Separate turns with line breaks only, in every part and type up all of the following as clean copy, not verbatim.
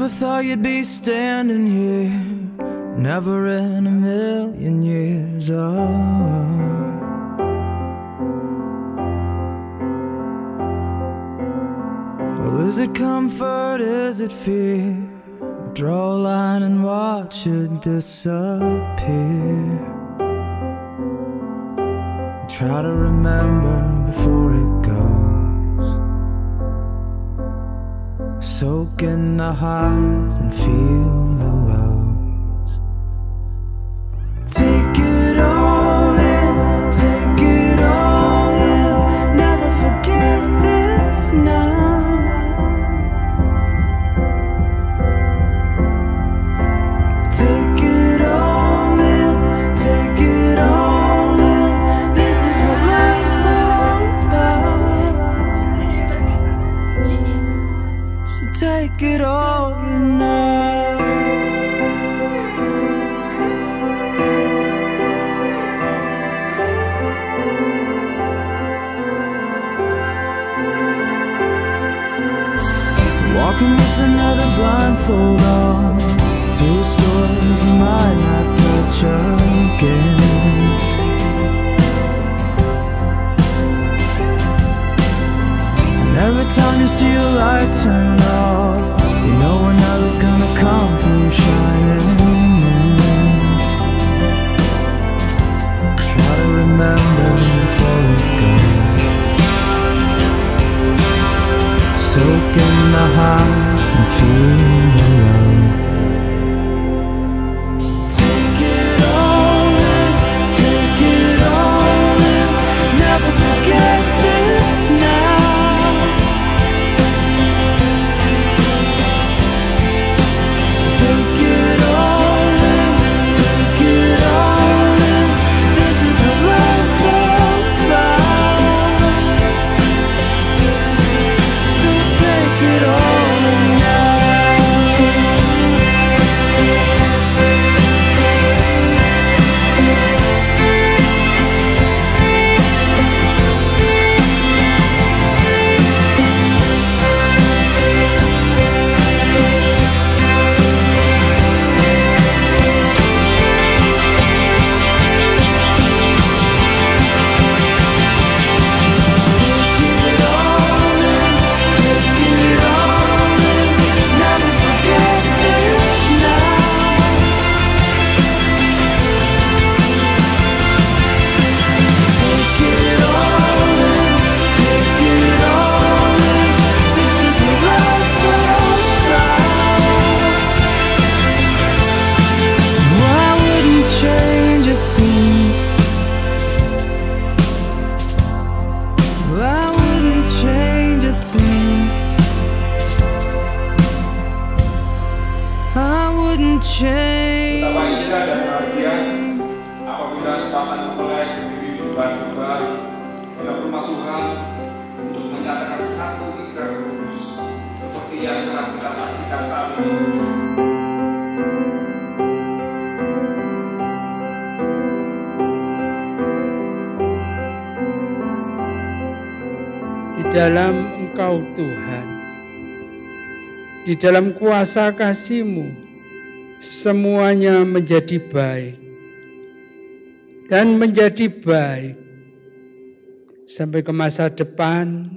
thought you'd be standing here, never in a million years. Well, is it comfort, is it fear? Draw a line and watch it disappear. Try to remember before it goes. Soak in the highs and feel the lows. Take it all in, take it all in. Never forget this now. Take it all in, take it all in. This is what life's all about. So take it all in now. Walking with another blindfold on, through stories you might not touch again. And every time you see a light turn off, you know another's gonna come through shining in. Try to remember before it goes. Soak in the highs and feel the lows. Take it all in, take it all in. Never forget this now. Take it all in, take it all in. This is what life's all about. So take it all in now.
Betapa indah dan bahagia apabila sepasang mempelai berdiri di depan kubah dalam rumah Tuhan untuk menyatakan satu ikrar kudus seperti yang telah kita saksikan saat ini.
Di dalam Engkau Tuhan, di dalam kuasa kasih-Mu, semuanya menjadi baik dan menjadi baik sampai ke masa depan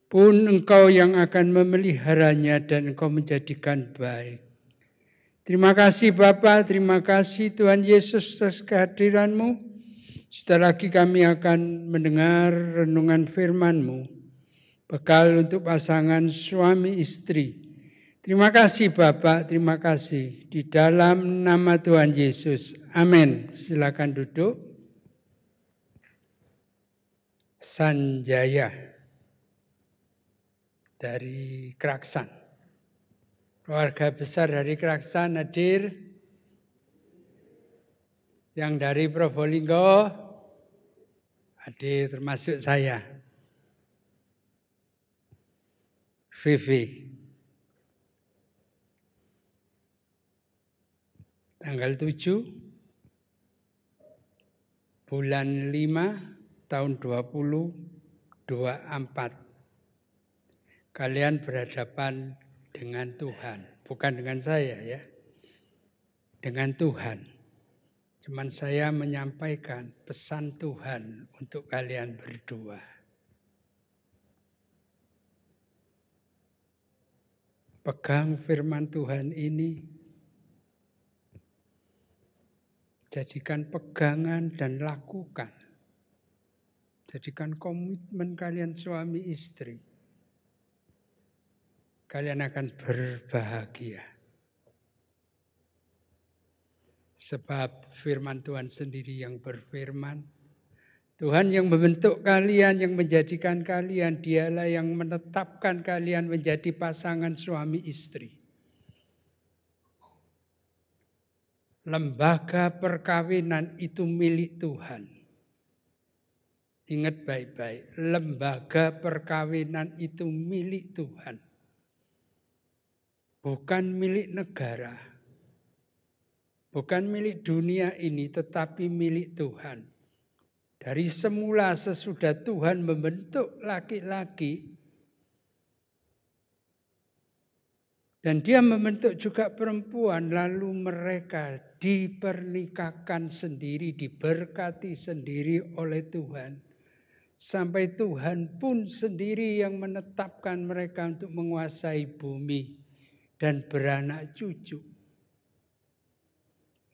pun Engkau yang akan memeliharanya dan Engkau menjadikan baik. Terima kasih Bapa, terima kasih Tuhan Yesus atas kehadiran-Mu. Setelah lagi kami akan mendengar renungan firman-Mu, bekal untuk pasangan suami istri. Terima kasih Bapak, terima kasih. Di dalam nama Tuhan Yesus. Amin. Silakan duduk. Sanjaya dari Kraksan. Keluarga besar dari Kraksan hadir. Yang dari Probolinggo hadir termasuk saya. Vivi. Tanggal 7 bulan 5 tahun 2024. Kalian berhadapan dengan Tuhan. Bukan dengan saya ya. Dengan Tuhan. Cuman saya menyampaikan pesan Tuhan untuk kalian berdua. Pegang firman Tuhan ini, jadikan pegangan dan lakukan. Jadikan komitmen kalian suami istri. Kalian akan berbahagia. Sebab firman Tuhan sendiri yang berfirman, Tuhan yang membentuk kalian, yang menjadikan kalian, dialah yang menetapkan kalian menjadi pasangan suami istri. Lembaga perkawinan itu milik Tuhan. Ingat baik-baik, lembaga perkawinan itu milik Tuhan. Bukan milik negara. Bukan milik dunia ini, tetapi milik Tuhan. Dari semula sesudah Tuhan membentuk laki-laki, dan dia membentuk juga perempuan, lalu mereka dipernikahkan sendiri, diberkati sendiri oleh Tuhan. Sampai Tuhan pun sendiri yang menetapkan mereka untuk menguasai bumi dan beranak cucu.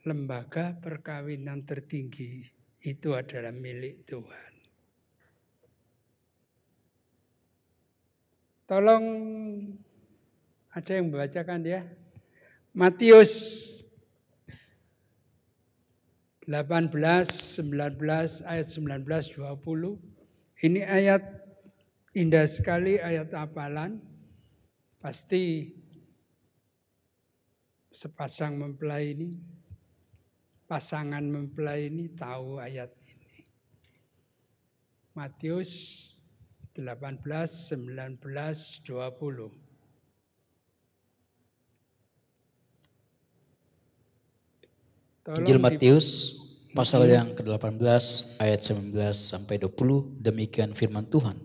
Lembaga perkawinan tertinggi itu adalah milik Tuhan. Tolong ada yang membacakan ya. Matius 18, 19, ayat 19, 20. Ini ayat indah sekali, ayat hafalan. Pasti sepasang mempelai ini, pasangan mempelai ini tahu ayat ini. Matius 18, 19, 20.
Injil Matius pasal yang ke-18 ayat 19 sampai 20, demikian firman Tuhan.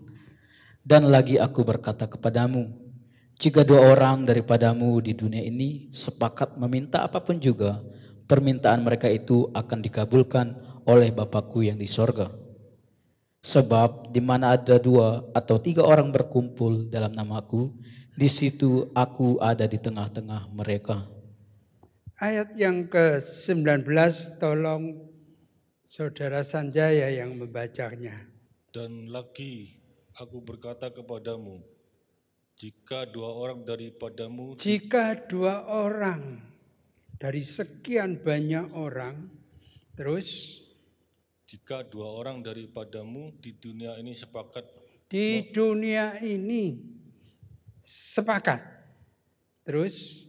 Dan lagi aku berkata kepadamu, jika dua orang daripadamu di dunia ini sepakat meminta apapun juga, permintaan mereka itu akan dikabulkan oleh Bapakku yang di sorga. Sebab di mana ada 2 atau 3 orang berkumpul dalam namaku, di situ aku ada di tengah-tengah mereka.
Ayat yang ke-19 tolong Saudara Sanjaya yang membacanya.
Dan lagi aku berkata kepadamu, jika 2 orang daripadamu,
jika 2 orang dari sekian banyak orang, terus
jika 2 orang daripadamu di dunia ini sepakat,
di dunia ini sepakat, terus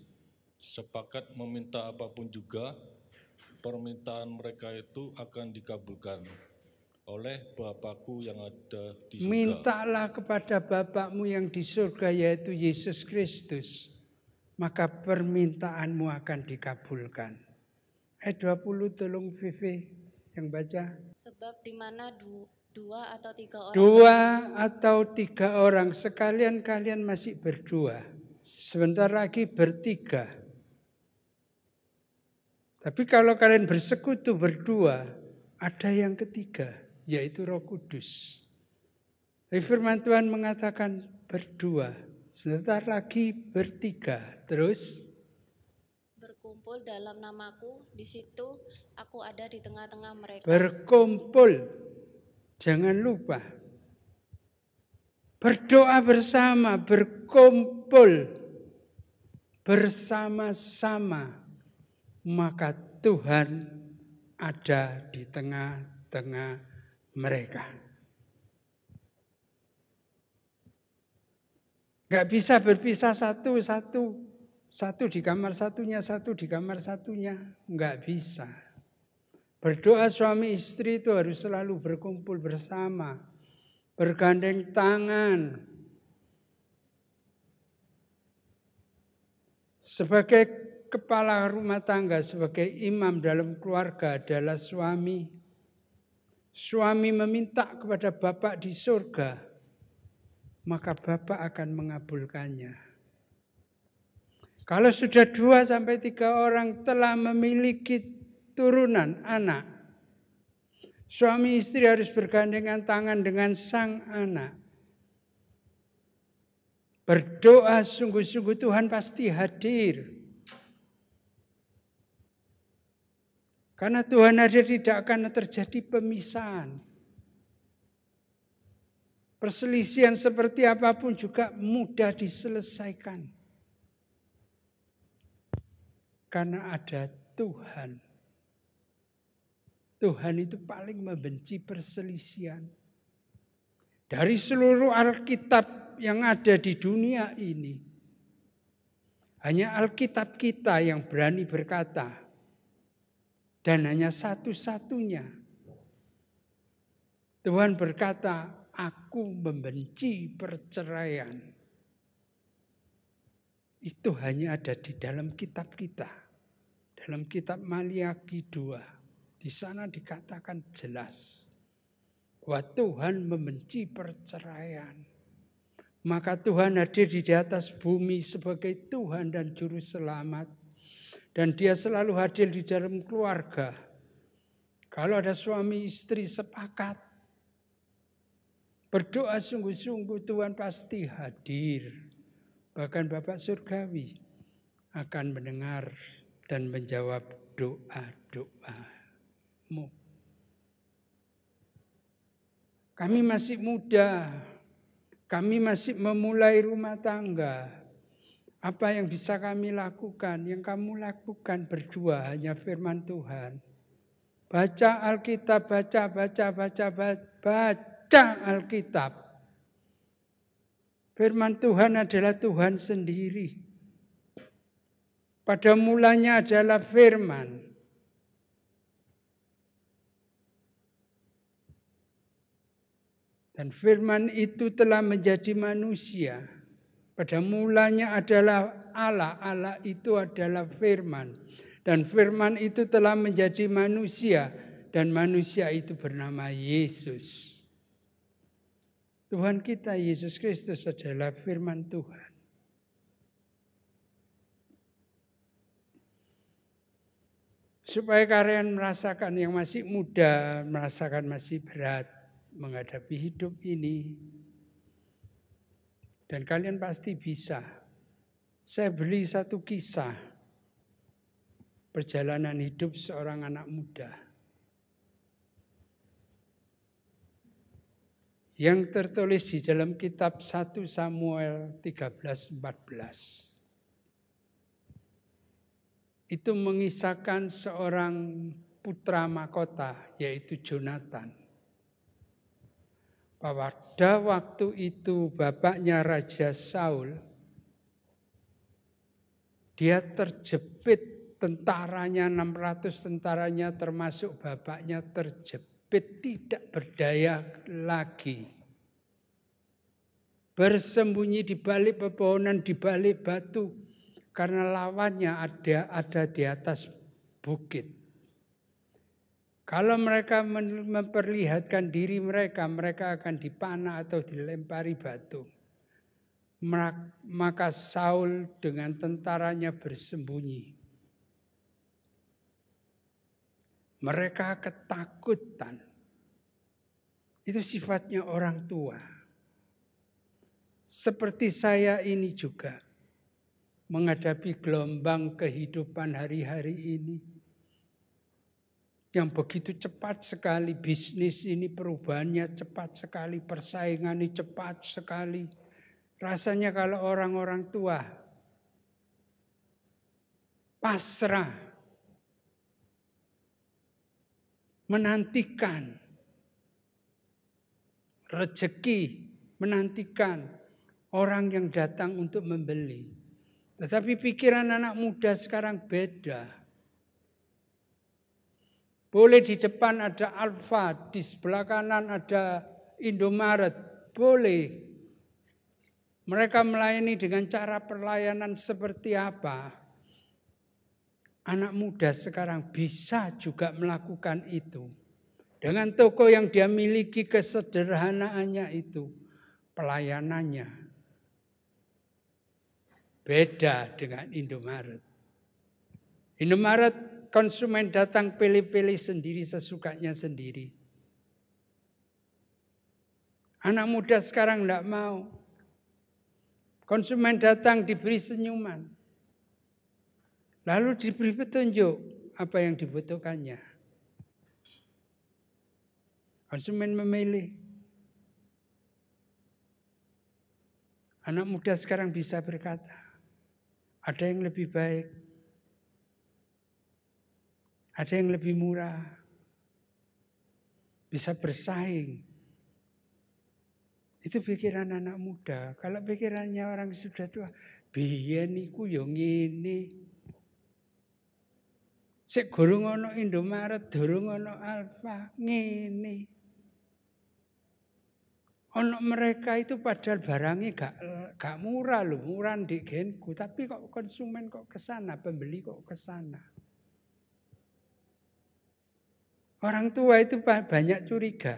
sepakat meminta apapun juga, permintaan mereka itu akan dikabulkan oleh Bapakku yang ada di surga.
Mintalah kepada Bapakmu yang di surga, yaitu Yesus Kristus, maka permintaanmu akan dikabulkan. Ayat 20 tolong Vivi yang baca.
Sebab di mana 2 atau 3 orang.
2 atau 3 orang, sekalian kalian masih berdua. Sebentar lagi bertiga. Tapi kalau kalian bersekutu berdua, ada yang ketiga, yaitu Roh Kudus. Tapi firman Tuhan mengatakan berdua, sebentar lagi bertiga, terus
berkumpul dalam namaku, di situ aku ada di tengah-tengah mereka.
Berkumpul, jangan lupa. Berdoa bersama, berkumpul bersama-sama. Maka Tuhan ada di tengah-tengah mereka. Gak bisa berpisah satu di kamar satunya, satu di kamar satunya. Gak bisa. Berdoa suami istri itu harus selalu berkumpul bersama, bergandeng tangan. Sebagai kepala rumah tangga, sebagai imam dalam keluarga adalah suami. Suami meminta kepada Bapa di surga, maka Bapa akan mengabulkannya. Kalau sudah 2 sampai 3 orang telah memiliki turunan, anak, suami istri harus bergandengan tangan dengan sang anak. Berdoa sungguh-sungguh, Tuhan pasti hadir. Karena Tuhan hadir tidak akan terjadi pemisahan. Perselisihan seperti apapun juga mudah diselesaikan. Karena ada Tuhan. Tuhan itu paling membenci perselisihan. Dari seluruh Alkitab yang ada di dunia ini, hanya Alkitab kita yang berani berkata, dan hanya satu-satunya Tuhan berkata, aku membenci perceraian. Itu hanya ada di dalam kitab kita. Dalam kitab Maliaki 2. Di sana dikatakan jelas bahwa Tuhan membenci perceraian. Maka Tuhan hadir di atas bumi sebagai Tuhan dan Juru Selamat. Dan dia selalu hadir di dalam keluarga. Kalau ada suami istri sepakat, berdoa sungguh-sungguh, Tuhan pasti hadir. Bahkan Bapak Surgawi akan mendengar dan menjawab doa-doamu. Kami masih muda, kami masih memulai rumah tangga. Apa yang bisa kami lakukan? Yang kamu lakukan berdua hanya firman Tuhan. Baca Alkitab, baca Alkitab. Firman Tuhan adalah Tuhan sendiri. Pada mulanya adalah firman. Dan firman itu telah menjadi manusia. Pada mulanya adalah Allah. Allah itu adalah firman. Dan firman itu telah menjadi manusia. Dan manusia itu bernama Yesus. Tuhan kita Yesus Kristus adalah firman Tuhan. Supaya kalian merasakan, yang masih muda, merasakan masih berat menghadapi hidup ini. Dan kalian pasti bisa. Saya beli satu kisah perjalanan hidup seorang anak muda. Yang tertulis di dalam kitab 1 Samuel 13:14. Itu mengisahkan seorang putra mahkota, yaitu Jonathan. Pada waktu itu bapaknya Raja Saul, dia terjepit, tentaranya 600 tentaranya termasuk bapaknya terjepit, tidak berdaya lagi. Bersembunyi di balik pepohonan, di balik batu. Karena lawannya ada di atas bukit. Kalau mereka memperlihatkan diri mereka, mereka akan dipanah atau dilempari batu. Maka Saul dengan tentaranya bersembunyi. Mereka ketakutan. Itu sifatnya orang tua. Seperti saya ini juga. Menghadapi gelombang kehidupan hari-hari ini. Yang begitu cepat sekali, bisnis ini perubahannya cepat sekali, persaingan ini cepat sekali. Rasanya kalau orang-orang tua pasrah, menantikan rezeki, menantikan orang yang datang untuk membeli. Tetapi pikiran anak muda sekarang beda. Boleh di depan ada Alfa, di sebelah kanan ada Indomaret, boleh. Mereka melayani dengan cara pelayanan seperti apa? Anak muda sekarang bisa juga melakukan itu. Dengan toko yang dia miliki, kesederhanaannya itu, pelayanannya. Beda dengan Indomaret. Indomaret konsumen datang pilih-pilih sendiri sesukanya sendiri. Anak muda sekarang tidak mau. Konsumen datang diberi senyuman. Lalu diberi petunjuk apa yang dibutuhkannya. Konsumen memilih. Anak muda sekarang bisa berkata, ada yang lebih baik, ada yang lebih murah, bisa bersaing. Itu pikiran anak muda. Kalau pikirannya orang sudah tua, biyen iku yo ngene. Sik gorong ana Indomaret, durung ana Alfa, ngene. Ono mereka itu padahal barangnya gak murah loh, murah di genku, tapi kok konsumen kok kesana, pembeli kok kesana. Orang tua itu banyak curiga.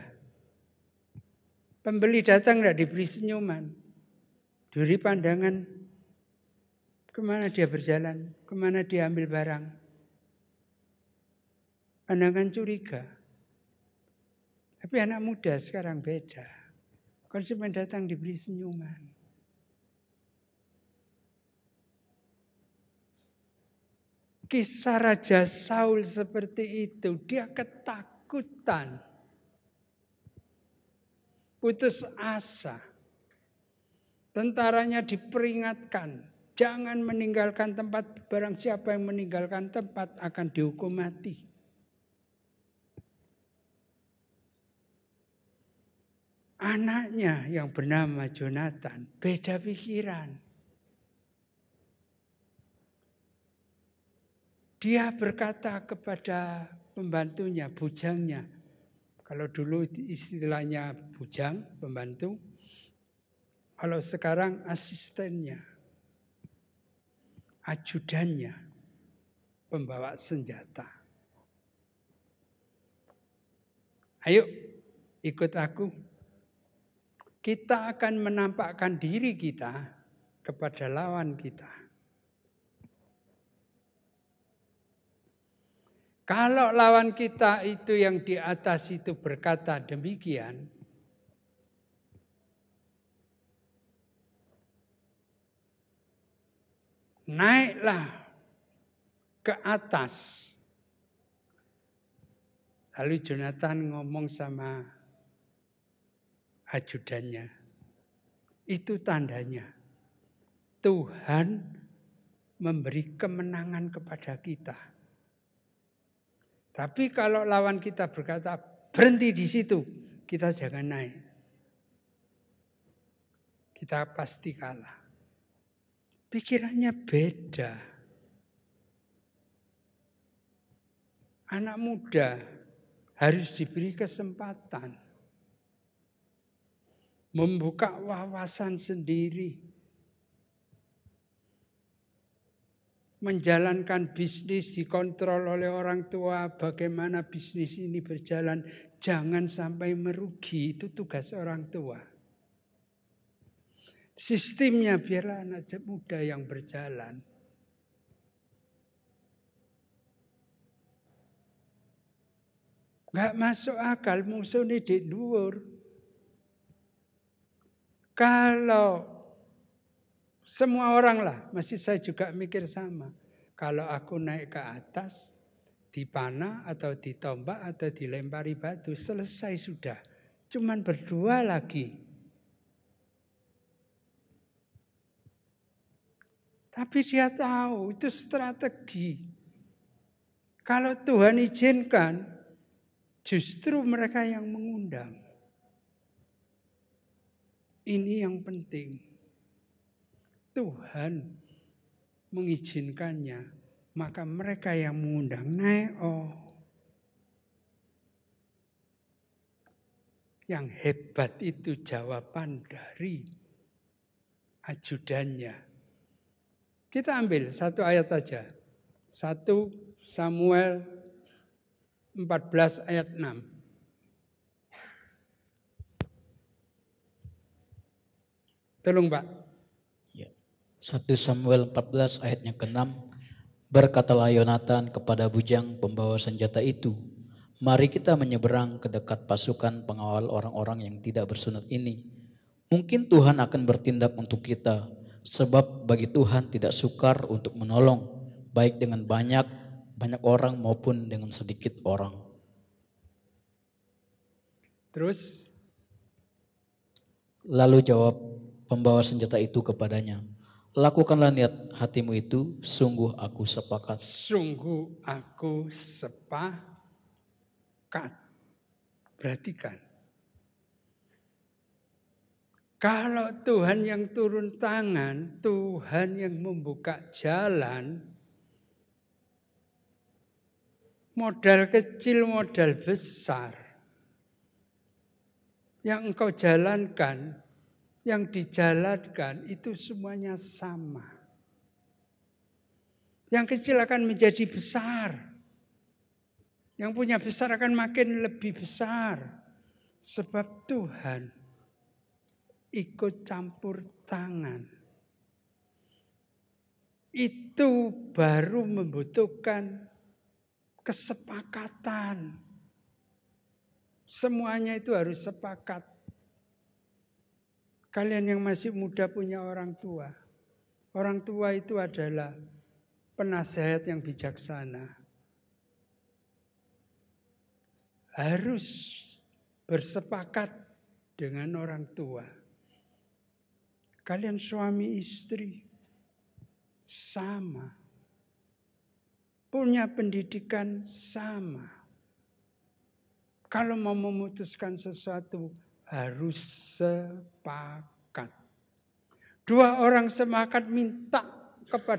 Pembeli datang tidak diberi senyuman, diberi pandangan, kemana dia berjalan, kemana dia ambil barang. Pandangan curiga. Tapi anak muda sekarang beda. Konsumen datang diberi senyuman. Kisah Raja Saul seperti itu, dia ketakutan. Putus asa. Tentaranya diperingatkan, jangan meninggalkan tempat, barang siapa yang meninggalkan tempat akan dihukum mati. Anaknya yang bernama Jonathan beda pikiran. Dia berkata kepada pembantunya, bujangnya. Kalau dulu istilahnya bujang, pembantu. Kalau sekarang asistennya, ajudannya, pembawa senjata. Ayo ikut aku. Kita akan menampakkan diri kita kepada lawan kita. Kalau lawan kita itu yang di atas itu berkata demikian, naiklah ke atas. Lalu Jonathan ngomong sama ajudannya, itu tandanya Tuhan memberi kemenangan kepada kita. Tapi kalau lawan kita berkata berhenti di situ, kita jangan naik. Kita pasti kalah. Pikirannya beda. Anak muda harus diberi kesempatan membuka wawasan sendiri, menjalankan bisnis dikontrol oleh orang tua, bagaimana bisnis ini berjalan, jangan sampai merugi, itu tugas orang tua. Sistemnya biarlah anak muda yang berjalan. Gak masuk akal musuhnya di dhuwur. Kalau semua orang lah, masih saya juga mikir sama. Kalau aku naik ke atas, dipanah atau ditombak atau dilempari batu, selesai sudah. Cuman berdua lagi. Tapi dia tahu itu strategi. Kalau Tuhan izinkan, justru mereka yang mengundang. Ini yang penting. Tuhan mengizinkannya, maka mereka yang mengundang naik. Yang hebat itu jawaban dari ajudannya. Kita ambil satu ayat saja. 1 Samuel 14 ayat 6. Tolong Pak.
Ya. 1 Samuel 14 ayatnya ke-6. Berkatalah Yonatan kepada bujang pembawa senjata itu, mari kita menyeberang ke dekat pasukan pengawal orang-orang yang tidak bersunat ini. Mungkin Tuhan akan bertindak untuk kita, sebab bagi Tuhan tidak sukar untuk menolong, baik dengan banyak orang maupun dengan sedikit orang.
Terus?
Lalu jawab pembawa senjata itu kepadanya, lakukanlah niat hatimu itu, sungguh aku sepakat.
Sungguh aku sepakat. Perhatikan. Kalau Tuhan yang turun tangan, Tuhan yang membuka jalan, modal kecil, modal besar, yang engkau jalankan, yang dijalankan itu semuanya sama. Yang kecil akan menjadi besar. Yang punya besar akan makin lebih besar. Sebab Tuhan ikut campur tangan. Itu baru membutuhkan kesepakatan. Semuanya itu harus sepakat. Kalian yang masih muda punya orang tua. Orang tua itu adalah penasehat yang bijaksana. Harus bersepakat dengan orang tua. Kalian suami istri sama. Punya pendidikan sama. Kalau mau memutuskan sesuatu harus sepakat. Dua orang sepakat minta kepada